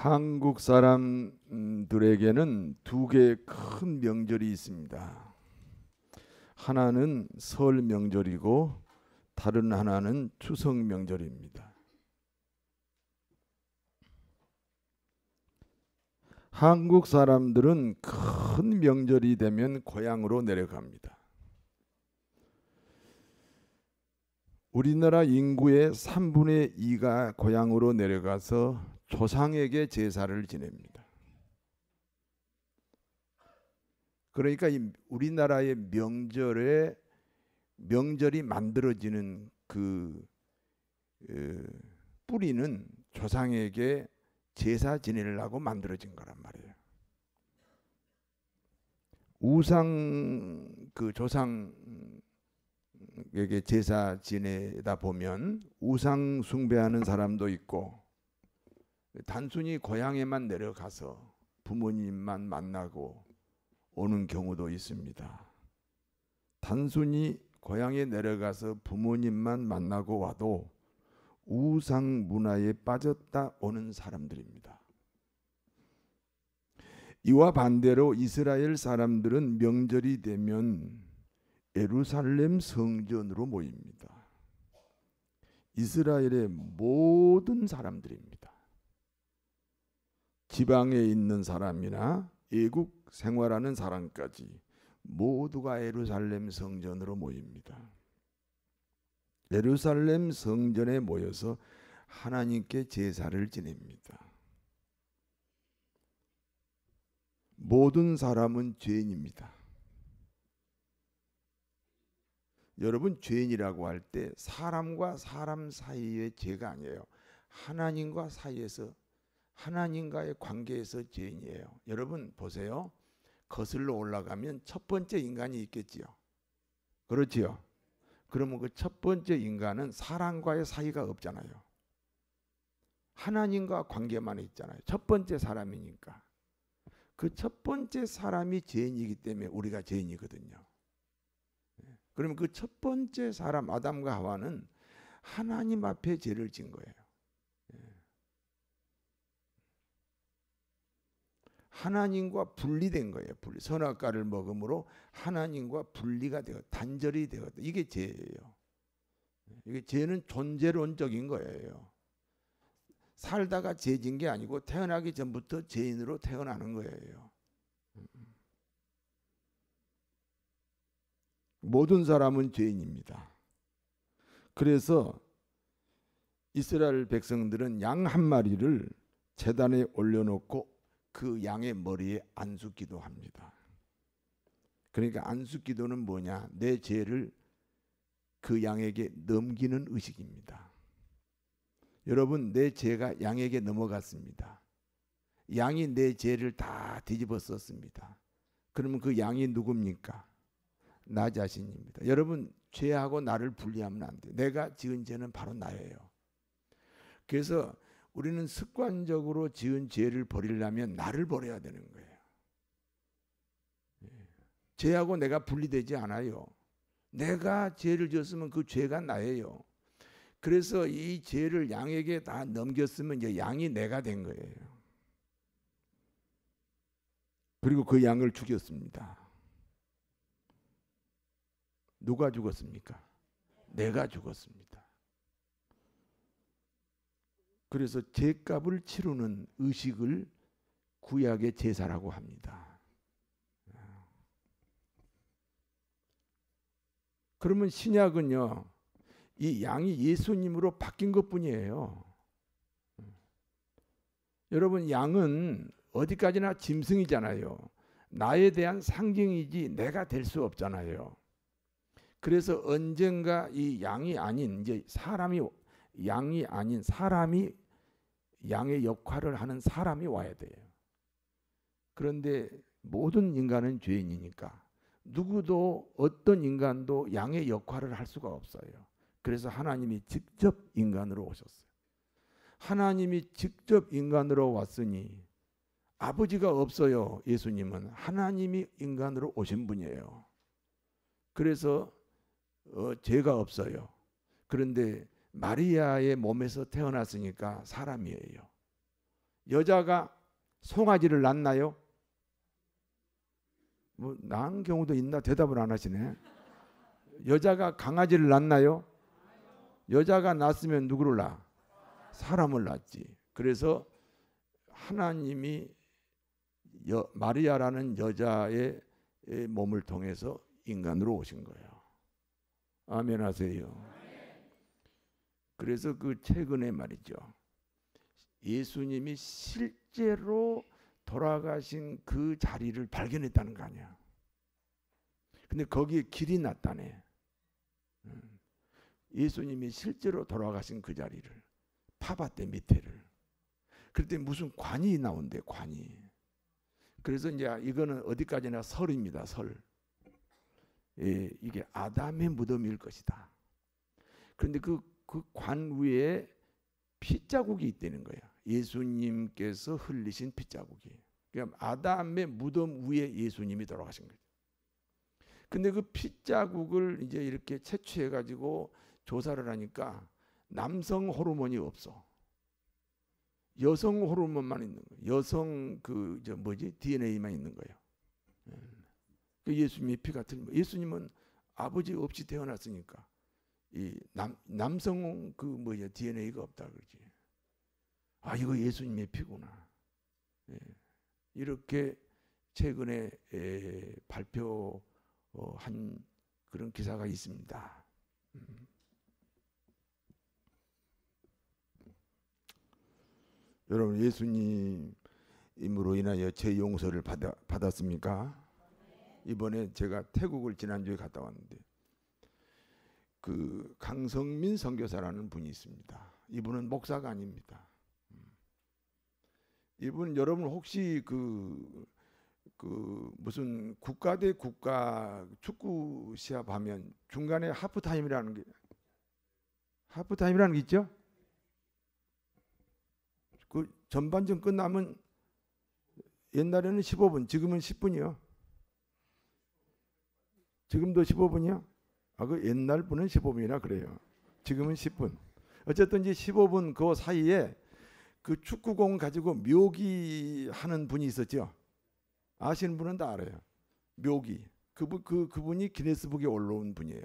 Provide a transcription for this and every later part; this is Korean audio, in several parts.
한국 사람들에게는 두 개의 큰 명절이 있습니다. 하나는 설 명절이고 다른 하나는 추석 명절입니다. 한국 사람들은 큰 명절이 되면 고향으로 내려갑니다. 우리나라 인구의 3분의 2가 고향으로 내려가서 조상에게 제사를 지냅니다. 그러니까 우리나라의 명절이 만들어지는 그 뿌리는 조상에게 제사 지내려고 만들어진 거란 말이에요. 조상에게 제사 지내다 보면 우상 숭배하는 사람도 있고, 단순히 고향에만 내려가서 부모님만 만나고 오는 경우도 있습니다. 단순히 고향에 내려가서 부모님만 만나고 와도 우상 문화에 빠졌다 오는 사람들입니다. 이와 반대로 이스라엘 사람들은 명절이 되면 예루살렘 성전으로 모입니다. 이스라엘의 모든 사람들입니다. 지방에 있는 사람이나 외국 생활하는 사람까지 모두가 예루살렘 성전으로 모입니다. 예루살렘 성전에 모여서 하나님께 제사를 지냅니다. 모든 사람은 죄인입니다. 여러분, 죄인이라고 할 때 사람과 사람 사이의 죄가 아니에요. 하나님과 사이에서, 하나님과의 관계에서 죄인이에요. 여러분 보세요. 거슬러 올라가면 첫 번째 인간이 있겠지요. 그렇지요. 그러면 그 첫 번째 인간은 사람과의 사이가 없잖아요. 하나님과 관계만 있잖아요. 첫 번째 사람이니까. 그 첫 번째 사람이 죄인이기 때문에 우리가 죄인이거든요. 그러면 그 첫 번째 사람 아담과 하와는 하나님 앞에 죄를 진 거예요. 하나님과 분리된 거예요. 선악과를 먹음으로 하나님과 분리가 되어 단절이 되었다. 이게 죄예요. 이게 죄는 존재론적인 거예요. 살다가 죄진 게 아니고 태어나기 전부터 죄인으로 태어나는 거예요. 모든 사람은 죄인입니다. 그래서 이스라엘 백성들은 양 한 마리를 제단에 올려놓고 그 양의 머리에 안수기도 합니다. 그러니까 안수기도는 뭐냐? 내 죄를 그 양에게 넘기는 의식입니다. 여러분, 내 죄가 양에게 넘어갔습니다. 양이 내 죄를 다 뒤집어 썼습니다. 그러면 그 양이 누굽니까? 나 자신입니다. 여러분, 죄하고 나를 분리하면 안 돼요. 내가 지은 죄는 바로 나예요. 그래서 우리는 습관적으로 지은 죄를 버리려면 나를 버려야 되는 거예요. 죄하고 내가 분리되지 않아요. 내가 죄를 지었으면 그 죄가 나예요. 그래서 이 죄를 양에게 다 넘겼으면 이제 양이 내가 된 거예요. 그리고 그 양을 죽였습니다. 누가 죽었습니까? 내가 죽었습니다. 그래서 죄값을 치르는 의식을 구약의 제사라고 합니다. 그러면 신약은요, 이 양이 예수님으로 바뀐 것뿐이에요. 여러분, 양은 어디까지나 짐승이잖아요. 나에 대한 상징이지 내가 될 수 없잖아요. 그래서 언젠가 이 양이 아닌 이제 양이 아닌 사람이 양의 역할을 하는 사람이 와야 돼요. 그런데 모든 인간은 죄인이니까 누구도 어떤 인간도 양의 역할을 할 수가 없어요. 그래서 하나님이 직접 인간으로 오셨어요. 하나님이 직접 인간으로 왔으니 아버지가 없어요. 예수님은 하나님이 인간으로 오신 분이에요. 그래서 죄가 없어요. 그런데 마리아의 몸에서 태어났으니까 사람이에요. 여자가 송아지를 낳나요? 뭐 낳은 경우도 있나? 대답을 안 하시네. 여자가 강아지를 낳나요? 여자가 낳았으면 누구를 낳아? 사람을 낳지. 그래서 하나님이 마리아라는 여자의 몸을 통해서 인간으로 오신 거예요. 아멘 하세요. 그래서 그 최근에 말이죠. 예수님이 실제로 돌아가신 그 자리를 발견했다는 거 아니야. 근데 거기에 길이 났다네. 예수님이 실제로 돌아가신 그 자리를, 파바떼 밑에를. 그때 무슨 관이 나온대, 관이. 그래서 이제 이거는 어디까지나 설입니다, 설. 예, 이게 아담의 무덤일 것이다. 그런데 그 관 위에 피자국이 있다는 거예요. 예수님께서 흘리신 피자국이. 그러니까 아담의 무덤 위에 예수님이 돌아가신 거죠. 근데 그 피자국을 이제 이렇게 채취해 가지고 조사를 하니까 남성 호르몬이 없어. 여성 호르몬만 있는 거예요. 여성 DNA만 있는 거예요. 예수님의 피가 틀린 거예요. 예수님은 아버지 없이 태어났으니까 이 남성 DNA가 없다 그러지. 아, 이거 예수님의 피구나. 예. 이렇게 최근에 발표한 그런 기사가 있습니다. 여러분, 예수님으로 인하여 제 용서를 받았습니까? 이번에 제가 태국을 지난주에 갔다 왔는데 그 강성민 선교사라는 분이 있습니다. 이분은 목사가 아닙니다. 이분 여러분 혹시 그 무슨 국가 대 국가 축구 시합 하면 중간에 하프타임이라는 게 있죠? 그 전반전 끝나면 옛날에는 15분, 지금은 10분이요. 지금도 15분이요? 아, 그 옛날 분은 15분이나 그래요. 지금은 10분. 어쨌든 이제 15분 그 사이에 그 축구공 가지고 묘기 하는 분이 있었죠. 아시는 분은 다 알아요. 묘기. 그분이 기네스북에 올라온 분이에요.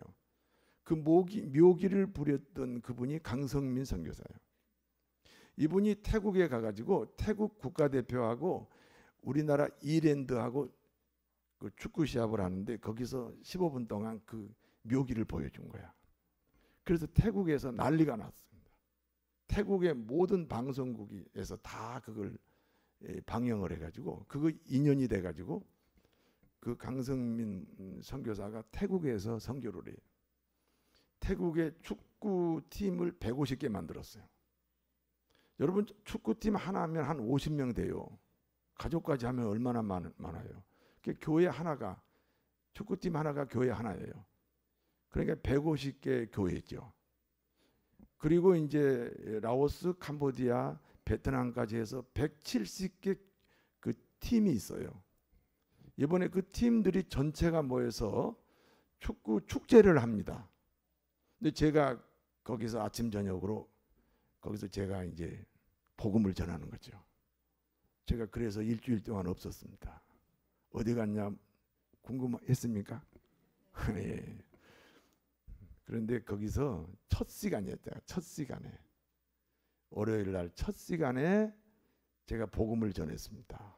그 묘기를 부렸던 그분이 강성민 선교사예요. 이분이 태국에 가가지고 태국 국가대표하고 우리나라 이랜드하고 그 축구 시합을 하는데 거기서 15분 동안 그 묘기를 보여준 거야. 그래서 태국에서 난리가 났습니다. 태국의 모든 방송국에서 다 그걸 방영을 해가지고 그거 인연이 돼가지고 그 강성민 선교사가 태국에서 선교를 해요. 태국의 축구팀을 150개 만들었어요. 여러분, 축구팀 하나 하면 한 50명 돼요. 가족까지 하면 얼마나 많아요. 교회 하나가, 축구팀 하나가 교회 하나예요. 그러니까 150개 교회죠. 그리고 이제 라오스, 캄보디아, 베트남까지 해서 170개 그 팀이 있어요. 이번에 그 팀들이 전체가 모여서 축구 축제를 합니다. 근데 제가 거기서 아침 저녁으로 거기서 제가 이제 복음을 전하는 거죠. 제가 그래서 일주일 동안 없었습니다. 어디 갔냐 궁금했습니까? 예. 그런데 거기서 첫 시간이었어요. 첫 시간에 월요일 날 첫 시간에 제가 복음을 전했습니다.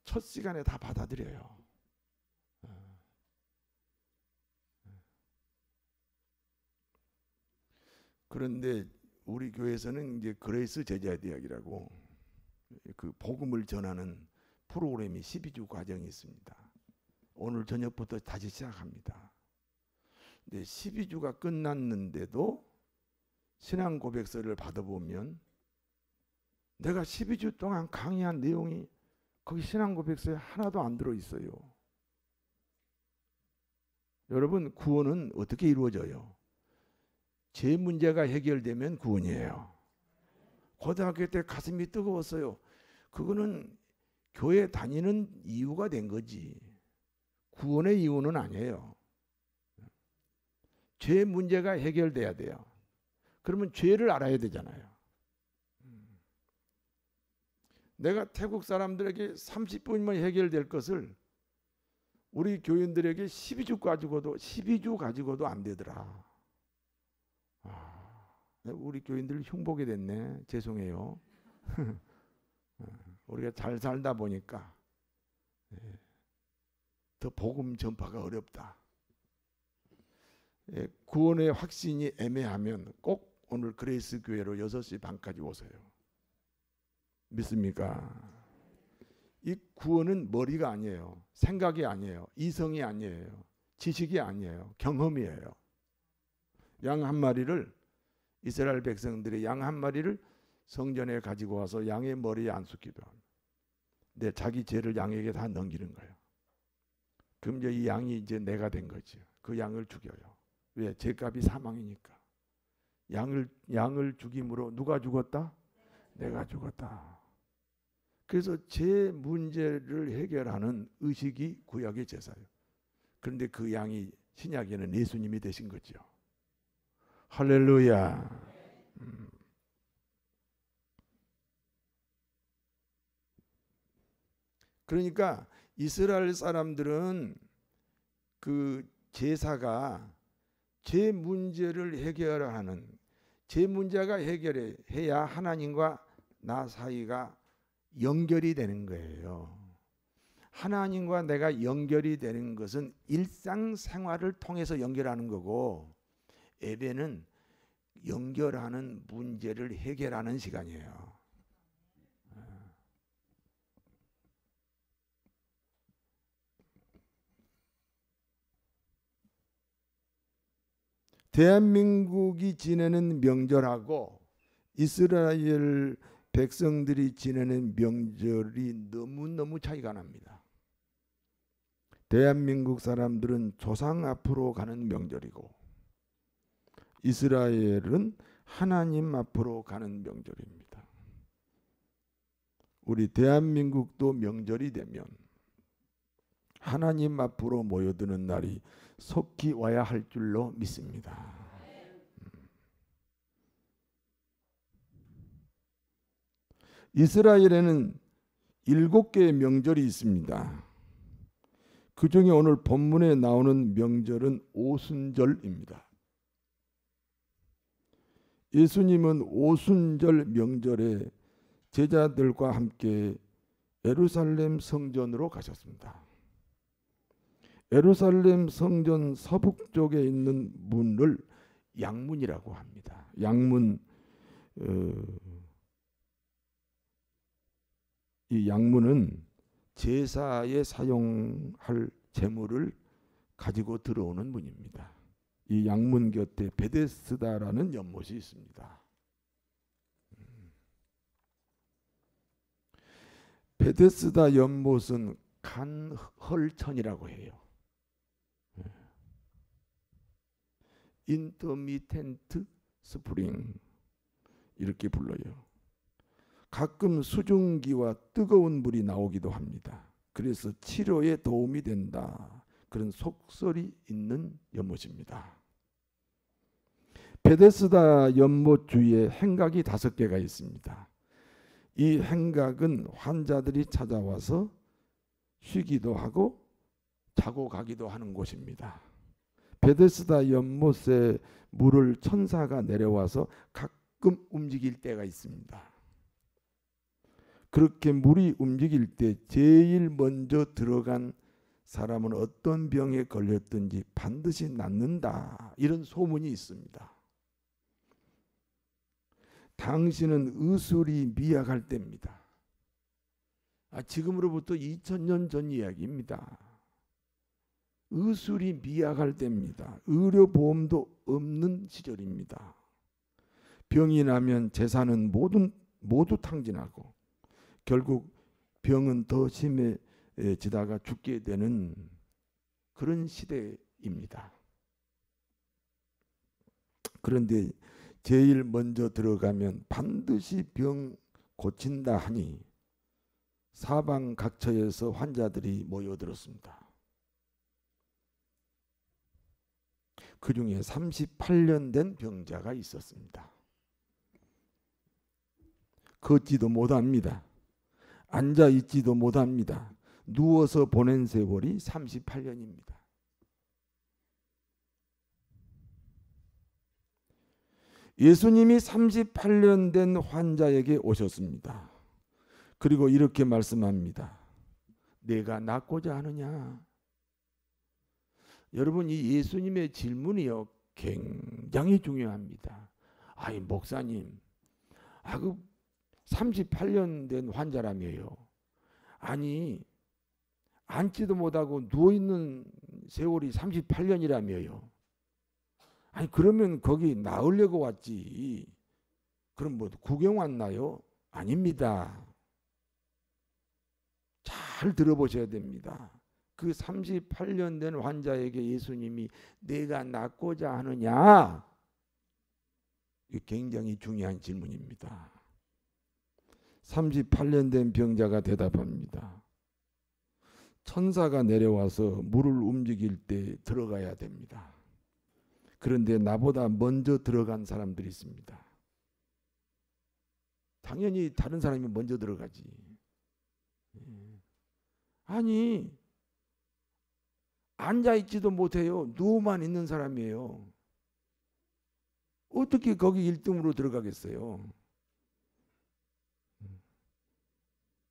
첫 시간에 다 받아들여요. 그런데 우리 교회에서는 이제 그레이스 제자대학이라고 그 복음을 전하는 프로그램이 12주 과정이 있습니다. 오늘 저녁부터 다시 시작합니다. 근데 12주가 끝났는데도 신앙 고백서를 받아보면 내가 12주 동안 강의한 내용이 거기 신앙 고백서에 하나도 안 들어있어요. 여러분, 구원은 어떻게 이루어져요? 제 문제가 해결되면 구원이에요. 고등학교 때 가슴이 뜨거웠어요. 그거는 교회 다니는 이유가 된 거지. 구원의 이유는 아니에요. 죄 문제가 해결돼야 돼요. 그러면 죄를 알아야 되잖아요. 내가 태국 사람들에게 30분이면 해결될 것을 우리 교인들에게 12주 가지고도 안 되더라. 우리 교인들 흉보게 됐네. 죄송해요. 우리가 잘 살다 보니까 더 복음 전파가 어렵다. 구원의 확신이 애매하면 꼭 오늘 그레이스 교회로 6시 반까지 오세요. 믿습니까? 이 구원은 머리가 아니에요. 생각이 아니에요. 이성이 아니에요. 지식이 아니에요. 경험이에요. 양 한 마리를, 이스라엘 백성들이 양 한 마리를 성전에 가지고 와서 양의 머리에 안수기도 합니다. 근데 자기 죄를 양에게 다 넘기는 거예요. 그럼 이제 이 양이 이제 내가 된 거죠. 그 양을 죽여요. 왜? 죄값이 사망이니까. 양을 죽임으로 누가 죽었다? 내가 죽었다. 그래서 죄 문제를 해결하는 의식이 구약의 제사예요. 그런데 그 양이 신약에는 예수님이 되신 거죠. 할렐루야. 그러니까 이스라엘 사람들은 그 제사가 죄 문제를 해결하는, 죄 문제가 해결해야 하나님과 나 사이가 연결이 되는 거예요. 하나님과 내가 연결이 되는 것은 일상생활을 통해서 연결하는 거고, 예배는 연결하는 문제를 해결하는 시간이에요. 대한민국이 지내는 명절하고 이스라엘 백성들이 지내는 명절이 너무너무 차이가 납니다. 대한민국 사람들은 조상 앞으로 가는 명절이고 이스라엘은 하나님 앞으로 가는 명절입니다. 우리 대한민국도 명절이 되면 하나님 앞으로 모여드는 날이 속히 와야 할 줄로 믿습니다. 이스라엘에는 7개의 명절이 있습니다. 그 중에 오늘 본문에 나오는 명절은 오순절입니다. 예수님은 오순절 명절에 제자들과 함께 예루살렘 성전으로 가셨습니다. 예루살렘 성전 서북쪽에 있는 문을 양문이라고 합니다. 양문, 이 양문은 제사에 사용할 제물을 가지고 들어오는 문입니다. 이 양문 곁에 베데스다라는 연못이 있습니다. 베데스다 연못은 간헐천이라고 해요. 인터미텐트 스프링 이렇게 불러요. 가끔 수증기와 뜨거운 물이 나오기도 합니다. 그래서 치료에 도움이 된다. 그런 속설이 있는 연못입니다. 베데스다 연못 주위에 행각이 5개가 있습니다. 이 행각은 환자들이 찾아와서 쉬기도 하고 자고 가기도 하는 곳입니다. 베데스다 연못에 물을 천사가 내려와서 가끔 움직일 때가 있습니다. 그렇게 물이 움직일 때 제일 먼저 들어간 사람은 어떤 병에 걸렸든지 반드시 낫는다. 이런 소문이 있습니다. 당신은 의술이 미약할 때입니다. 지금으로부터 2000년 전 이야기입니다. 의술이 미약할 때입니다. 의료보험도 없는 시절입니다. 병이 나면 재산은 모두 탕진하고 결국 병은 더 심해지다가 죽게 되는 그런 시대입니다. 그런데 제일 먼저 들어가면 반드시 병 고친다 하니 사방 각처에서 환자들이 모여들었습니다. 그 중에 38년 된 병자가 있었습니다. 걷지도 못합니다. 앉아 있지도 못합니다. 누워서 보낸 세월이 38년입니다. 예수님이 38년 된 환자에게 오셨습니다. 그리고 이렇게 말씀합니다. 내가 낫고자 하느냐? 여러분, 이 예수님의 질문이요 굉장히 중요합니다. 아이 목사님, 그 38년 된 환자라며요. 아니 앉지도 못하고 누워있는 세월이 38년이라며요. 아니 그러면 거기 나으려고 왔지. 그럼 뭐 구경 왔나요? 아닙니다. 잘 들어보셔야 됩니다. 그 38년 된 환자에게 예수님이 내가 낫고자 하느냐? 이게 굉장히 중요한 질문입니다. 38년 된 병자가 대답합니다. 천사가 내려와서 물을 움직일 때 들어가야 됩니다. 그런데 나보다 먼저 들어간 사람들이 있습니다. 당연히 다른 사람이 먼저 들어가지. 아니 앉아있지도 못해요. 누워만 있는 사람이에요. 어떻게 거기 1등으로 들어가겠어요?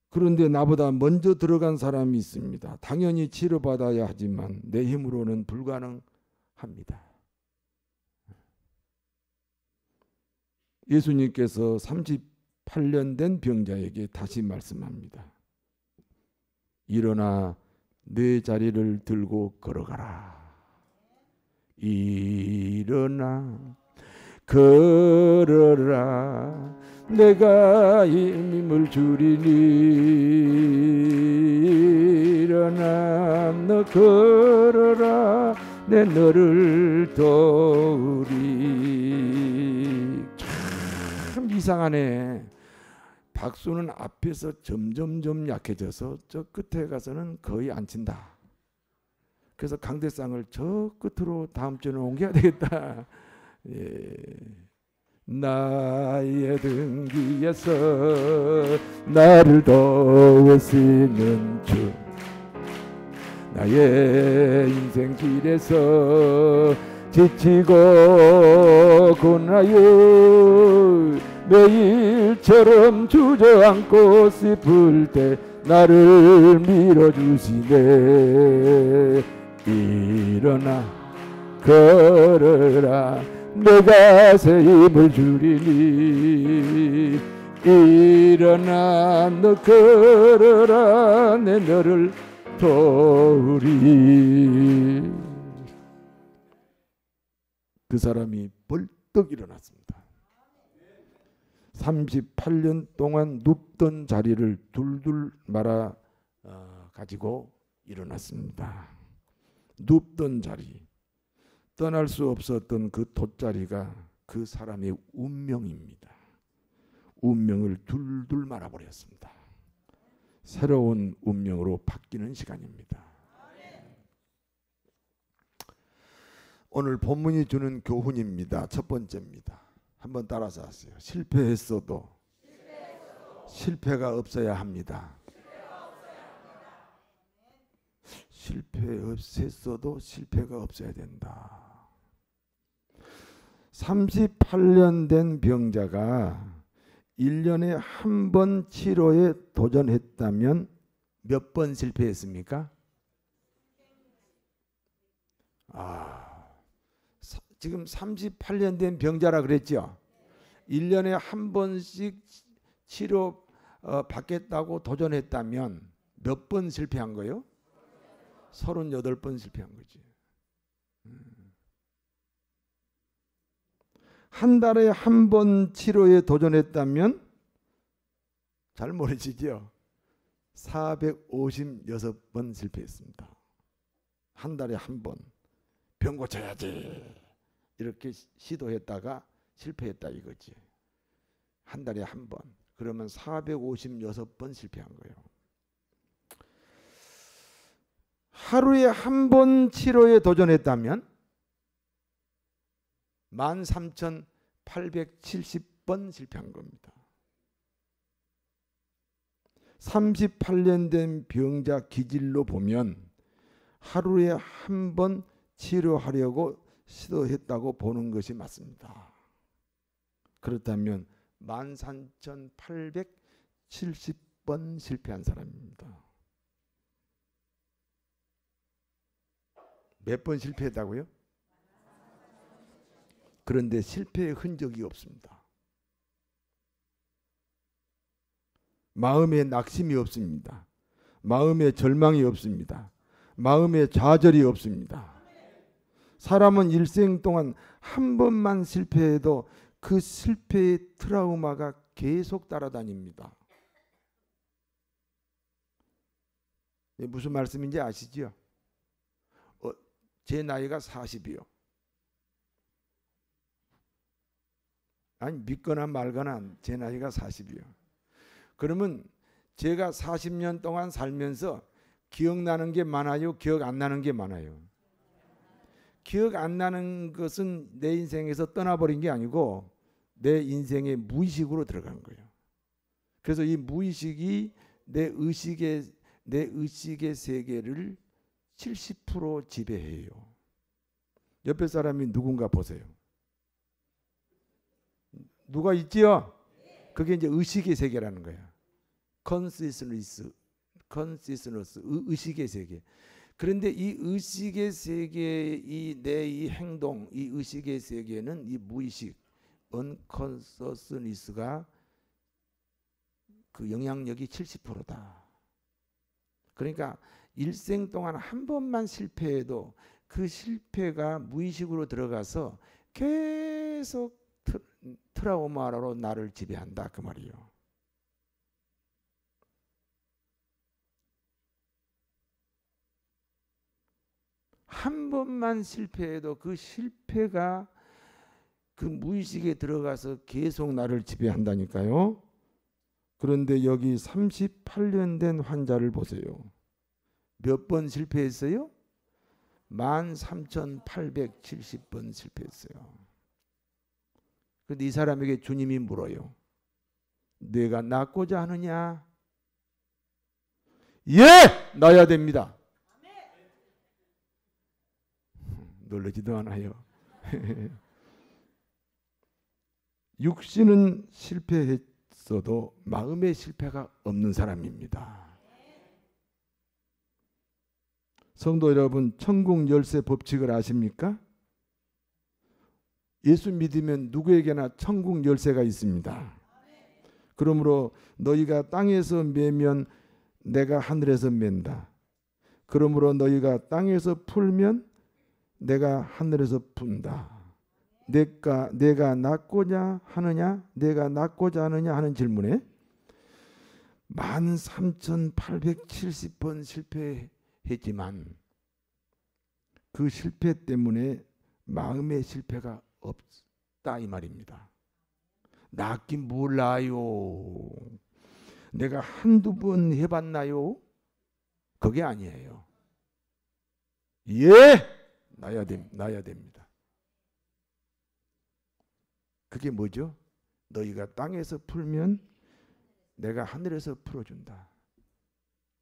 그런데 나보다 먼저 들어간 사람이 있습니다. 당연히 치료받아야 하지만 내 힘으로는 불가능합니다. 예수님께서 38년 된 병자에게 다시 말씀합니다. 일어나 내 자리를 들고 걸어가라. 일어나 걸어라. 내가 힘을 주리니. 일어나 너 걸어라. 내 너를 도우리. 참 이상하네. 박수는 앞에서 점점점 약해져서 저 끝에 가서는 거의 안 친다. 그래서 강대상을 저 끝으로 다음 주는 옮겨야 되겠다. 예. 나의 등 뒤에서 나를 도우시는 주, 나의 인생 길에서 지치고 고나요 매일처럼 주저앉고 싶을 때 나를 밀어주시네. 일어나 걸어라. 내가 새 힘을 주리니. 일어나 너 걸어라. 내 너를 도우리. 그 사람이 벌떡 일어났습니다. 38년 동안 눕던 자리를 둘둘 말아 가지고 일어났습니다. 눕던 자리, 떠날 수 없었던 그 돛자리가 그 사람의 운명입니다. 운명을 둘둘 말아버렸습니다. 새로운 운명으로 바뀌는 시간입니다. 오늘 본문이 주는 교훈입니다. 첫 번째입니다. 한번 따라서 하세요. 실패했어도 실패가 없어야 합니다. 실패했어도 실패가 없어야 된다. 38년 된 병자가 1년에 한 번 치료에 도전했다면 몇 번 실패했습니까? 지금 38년 된 병자라 그랬죠. 1년에 한 번씩 치료 받겠다고 도전했다면 몇 번 실패한 거예요? 38번 실패한 거지. 한 달에 한 번 치료에 도전했다면 잘 모르시죠? 456번 실패했습니다. 한 달에 한 번 병 고쳐야지 이렇게 시도했다가 실패했다 이거지. 한 달에 한 번. 그러면 456번 실패한 거예요. 하루에 한 번 치료에 도전했다면 13,870번 실패한 겁니다. 38년 된 병자 기질로 보면 하루에 한 번 치료하려고 시도했다고 보는 것이 맞습니다. 그렇다면 13,870번 실패한 사람입니다. 몇 번 실패했다고요? 그런데 실패의 흔적이 없습니다. 마음에 낙심이 없습니다. 마음에 절망이 없습니다. 마음에 좌절이 없습니다. 사람은 일생 동안 한 번만 실패해도 그 실패의 트라우마가 계속 따라다닙니다. 무슨 말씀인지 아시죠? 제 나이가 40이요. 아니 믿거나 말거나 제 나이가 40이요. 그러면 제가 40년 동안 살면서 기억나는 게 많아요? 기억 안 나는 게 많아요? 기억 안 나는 것은 내 인생에서 떠나버린 게 아니고 내 인생의 무의식으로 들어간 거예요. 그래서 이 무의식이 내 의식의 세계를 70% 지배해요. 옆에 사람이 누군가 보세요. 누가 있지요? 그게 이제 의식의 세계라는 거야. consciousness, 의식의 세계. 그런데 이 의식의 세계, 내 이 행동, 이 의식의 세계는 이 무의식, unconsciousness가 그 영향력이 70%다. 그러니까 일생 동안 한 번만 실패해도 그 실패가 무의식으로 들어가서 계속 트라우마로 나를 지배한다 그 말이에요. 한 번만 실패해도 그 실패가 그 무의식에 들어가서 계속 나를 지배한다니까요. 그런데 여기 38년 된 환자를 보세요. 몇 번 실패했어요? 13,870번 실패했어요. 그런데 이 사람에게 주님이 물어요. 내가 낫고자 하느냐? 예! 나야 됩니다. 놀라지도 않아요. 육신은 실패했어도 마음의 실패가 없는 사람입니다. 성도 여러분, 천국 열쇠 법칙을 아십니까? 예수 믿으면 누구에게나 천국 열쇠가 있습니다. 그러므로 너희가 땅에서 매면 내가 하늘에서 맨다. 그러므로 너희가 땅에서 풀면 내가 하늘에서 푼다. 내가 낫고자 하느냐? 내가 낫고자 하느냐 하는 질문에 13,870번 실패했지만 그 실패 때문에 마음의 실패가 없다 이 말입니다. 낫긴 몰라요. 내가 한두 번 해봤나요? 그게 아니에요. 예! 나야 됩니다. 그게 뭐죠? 너희가 땅에서 풀면 내가 하늘에서 풀어준다.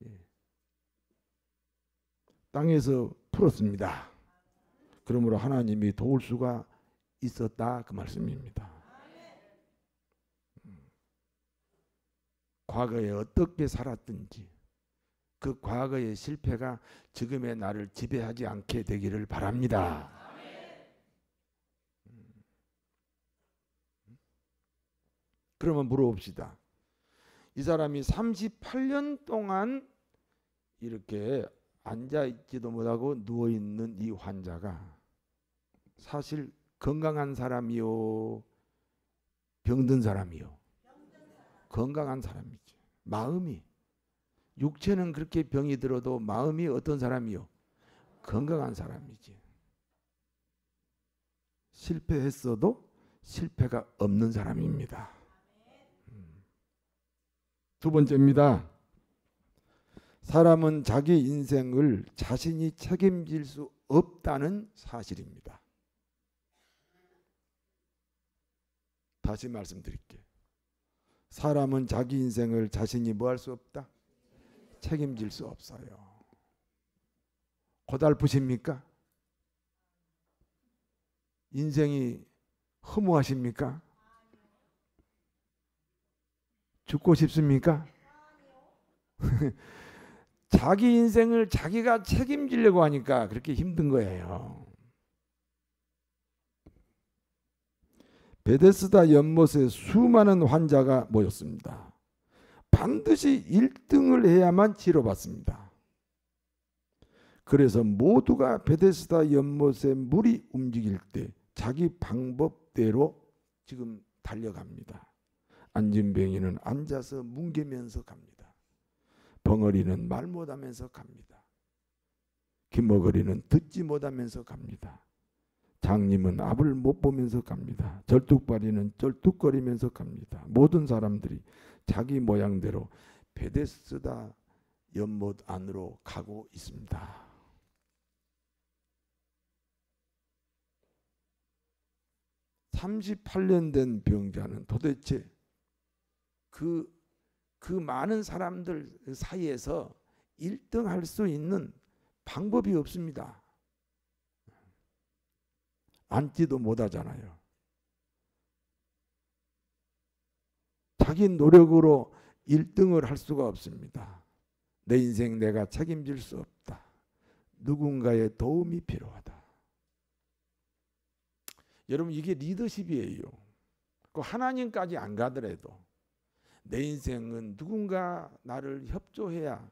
예. 땅에서 풀었습니다. 그러므로 하나님이 도울 수가 있었다 그 말씀입니다. 과거에 어떻게 살았든지 그 과거의 실패가 지금의 나를 지배하지 않게 되기를 바랍니다. 그러면 물어봅시다. 이 사람이 38년 동안 이렇게 앉아있지도 못하고 누워있는 이 환자가 사실 건강한 사람이요? 병든 사람이요? 건강한 사람이지. 마음이. 육체는 그렇게 병이 들어도 마음이 어떤 사람이요? 건강한 사람이지. 실패했어도 실패가 없는 사람입니다. 두 번째입니다. 사람은 자기 인생을 자신이 책임질 수 없다는 사실입니다. 다시 말씀드릴게요. 사람은 자기 인생을 자신이 뭐 할 수 없다? 책임질 수 없어요. 고달프십니까? 인생이 허무하십니까? 죽고 싶습니까? 자기 인생을 자기가 책임지려고 하니까 그렇게 힘든 거예요. 베데스다 연못에 수많은 환자가 모였습니다. 반드시 1등을 해야만 치료받습니다. 그래서 모두가 베데스다 연못에 물이 움직일 때 자기 방법대로 지금 달려갑니다. 안진뱅이는 앉아서 뭉개면서 갑니다. 벙어리는 말 못하면서 갑니다. 김어거리는 듣지 못하면서 갑니다. 장님은 앞을 못 보면서 갑니다. 절뚝발이는 쩔뚝거리면서 갑니다. 모든 사람들이 자기 모양대로 베데스다 연못 안으로 가고 있습니다. (38년) 된 병자는 도대체 그 많은 사람들 사이에서 1등 할 수 있는 방법이 없습니다. 앉지도 못하잖아요. 자기 노력으로 1등을 할 수가 없습니다. 내 인생 내가 책임질 수 없다. 누군가의 도움이 필요하다. 여러분, 이게 리더십이에요. 하나님까지 안 가더라도 내 인생은 누군가 나를 협조해야,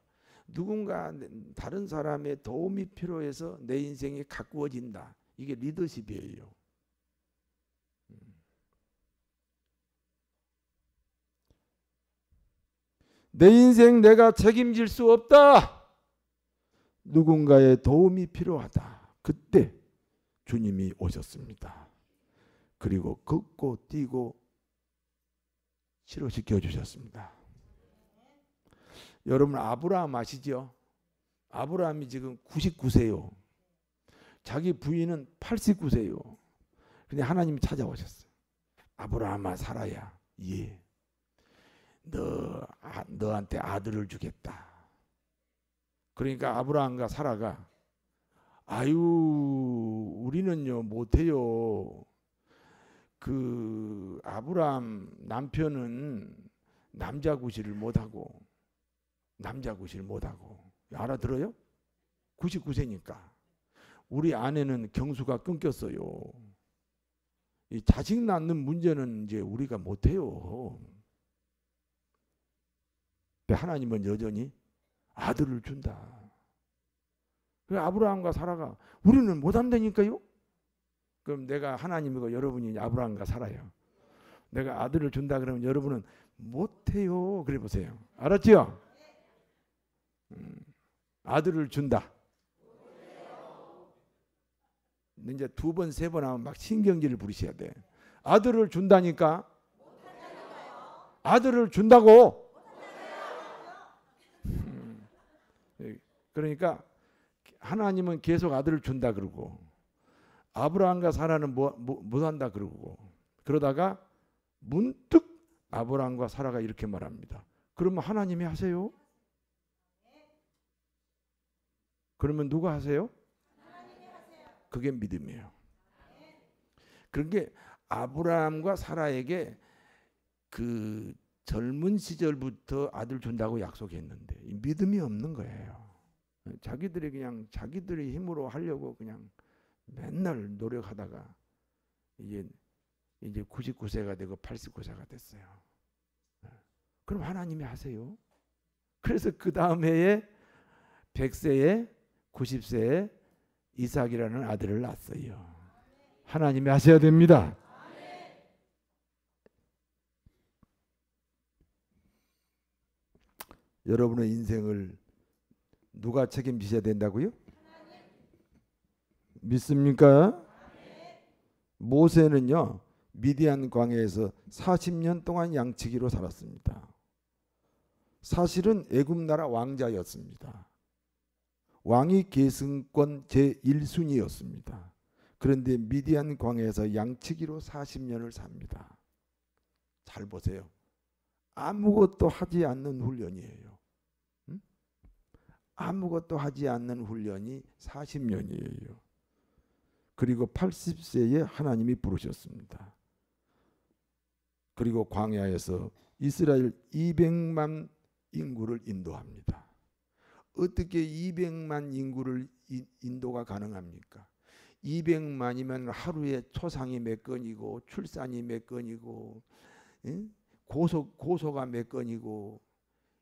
누군가 다른 사람의 도움이 필요해서 내 인생이 가꾸어진다. 이게 리더십이에요. 내 인생 내가 책임질 수 없다. 누군가의 도움이 필요하다. 그때 주님이 오셨습니다. 그리고 걷고 뛰고 치료시켜 주셨습니다. 여러분, 아브라함 아시죠? 아브라함이 지금 99세요. 자기 부인은 89세요. 근데 하나님이 찾아오셨어요. 아브라함아, 살아야. 예. 너한테 아들을 주겠다. 그러니까 아브라함과 사라가 아유, 우리는요 못해요. 그 아브라함 남편은 남자 구실을 못하고 알아들어요? 99세니까. 우리 아내는 경수가 끊겼어요. 이 자식 낳는 문제는 이제 우리가 못해요. 하나님은 여전히 아들을 준다. 그래서 아브라함과 사라가 우리는 못한다니까요. 그럼 내가 하나님이고 여러분이 아브라함과 사라요. 내가 아들을 준다 그러면 여러분은 못해요. 그래 보세요. 알았죠? 아들을 준다. 이제 2번, 3번 하면 막 신경질을 부리셔야 돼. 아들을 준다니까. 아들을 준다고. 그러니까 하나님은 계속 아들을 준다 그러고 아브라함과 사라는 못한다 그러고, 그러다가 문득 아브라함과 사라가 이렇게 말합니다. 그러면 하나님이 하세요? 그러면 누가 하세요? 그게 믿음이에요. 그런 게 아브라함과 사라에게 그 젊은 시절부터 아들 준다고 약속했는데 믿음이 없는 거예요. 자기들이 그냥 자기들의 힘으로 하려고 그냥 맨날 노력하다가 이제 99세가 되고 89세가 됐어요. 그럼 하나님이 하세요. 그래서 그 다음 해에 100세에 90세에 이삭이라는 아들을 낳았어요. 하나님이 하셔야 됩니다. 여러분의 인생을 누가 책임지셔야 된다고요? 믿습니까? 모세는요, 미디안 광야에서 40년 동안 양치기로 살았습니다. 사실은 애굽 나라 왕자였습니다. 왕위 계승권 제1순위였습니다. 그런데 미디안 광야에서 양치기로 40년을 삽니다. 잘 보세요. 아무것도 하지 않는 훈련이에요. 응? 아무것도 하지 않는 훈련이 40년이에요. 그리고 80세에 하나님이 부르셨습니다. 그리고 광야에서 이스라엘 200만 인구를 인도합니다. 어떻게 200만 인구를 인도가 가능합니까? 200만이면 하루에 초상이 몇 건이고 출산이 몇 건이고 고소가 몇 건이고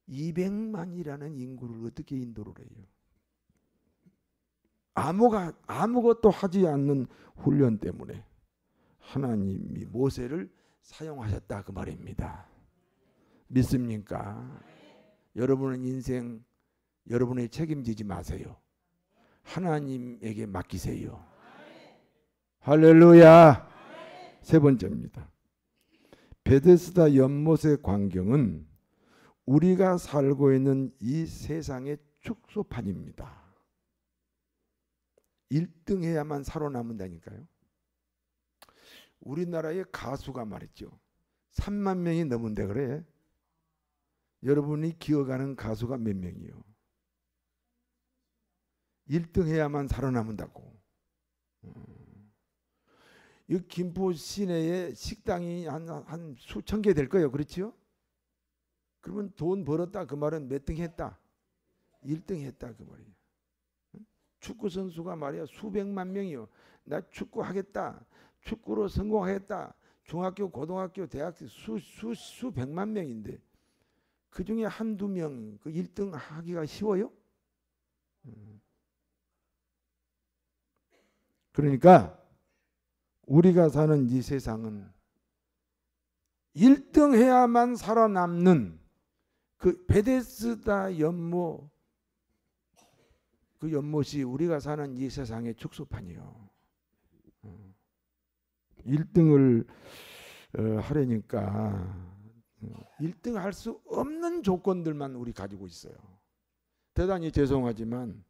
200만이라는 인구를 어떻게 인도를 해요? 아무것도 하지 않는 훈련 때문에 하나님이 모세를 사용하셨다 그 말입니다. 믿습니까? 여러분은 인생 여러분의 책임지지 마세요. 하나님에게 맡기세요. 할렐루야. 세 번째입니다. 베데스다 연못의 광경은 우리가 살고 있는 이 세상의 축소판입니다. 1등 해야만 살아남는다니까요. 우리나라의 가수가 말이죠. 3만 명이 넘은데 그래. 여러분이 기억하는 가수가 몇 명이요? 1등 해야만 살아남는다고. 이 김포 시내에 식당이 한 수천 개 될 거예요. 그렇죠? 그러면 돈 벌었다 그 말은 몇 등 했다? 1등 했다 그 말이에요. 축구 선수가 말이야 수백만 명이요. 나 축구 하겠다. 축구로 성공하겠다. 중학교, 고등학교, 대학교 수백만 명인데 그 중에 한두 명 그 1등 하기가 쉬워요? 그러니까 우리가 사는 이 세상은 1등 해야만 살아남는 그 베데스다 연못, 그 연못이 우리가 사는 이 세상의 축소판이요. 1등을 하려니까 1등 할 수 없는 조건들만 우리 가지고 있어요. 대단히 죄송하지만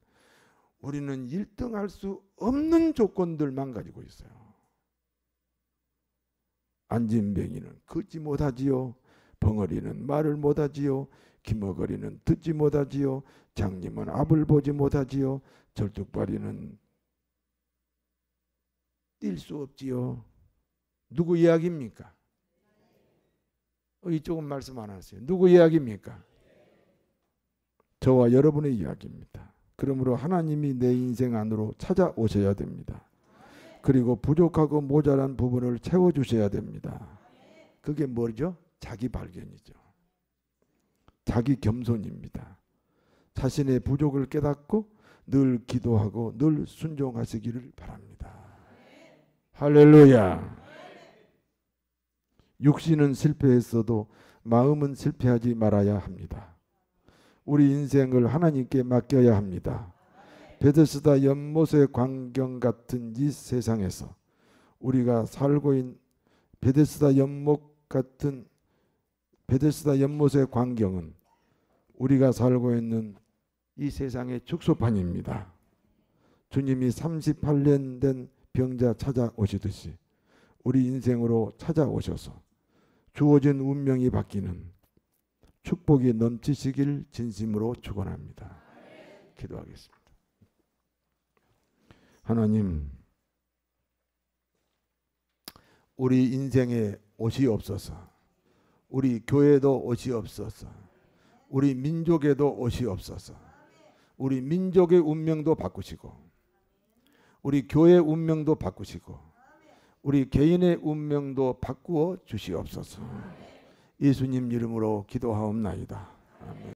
우리는 1등 할 수 없는 조건들만 가지고 있어요. 안진뱅이는 걷지 못하지요. 벙어리는 말을 못하지요. 기머거리는 듣지 못하지요. 장님은 앞을 보지 못하지요. 절뚝발이는 뛸 수 없지요. 누구 이야기입니까? 이쪽은 말씀 안 하세요. 누구 이야기입니까? 저와 여러분의 이야기입니다. 그러므로 하나님이 내 인생 안으로 찾아오셔야 됩니다. 그리고 부족하고 모자란 부분을 채워주셔야 됩니다. 그게 뭐죠? 자기 발견이죠. 자기 겸손입니다. 자신의 부족을 깨닫고 늘 기도하고 늘 순종하시기를 바랍니다. 할렐루야. 육신은 실패했어도 마음은 실패하지 말아야 합니다. 우리 인생을 하나님께 맡겨야 합니다. 베데스다 연못의 광경 같은 이 세상에서 우리가 살고 있는 베데스다 연못의 광경은 우리가 살고 있는 이 세상의 축소판입니다. 주님이 38년 된 병자 찾아오시듯이 우리 인생으로 찾아오셔서 주어진 운명이 바뀌는 축복이 넘치시길 진심으로 축원합니다. 기도하겠습니다. 하나님, 우리 인생에 옷이 없어서, 우리 교회도 옷이 없어서, 우리 민족에도 옷이 없어서, 우리 민족의 운명도 바꾸시고, 우리 교회 운명도 바꾸시고, 우리 개인의 운명도 바꾸어 주시옵소서. 예수님 이름으로 기도하옵나이다. 아멘.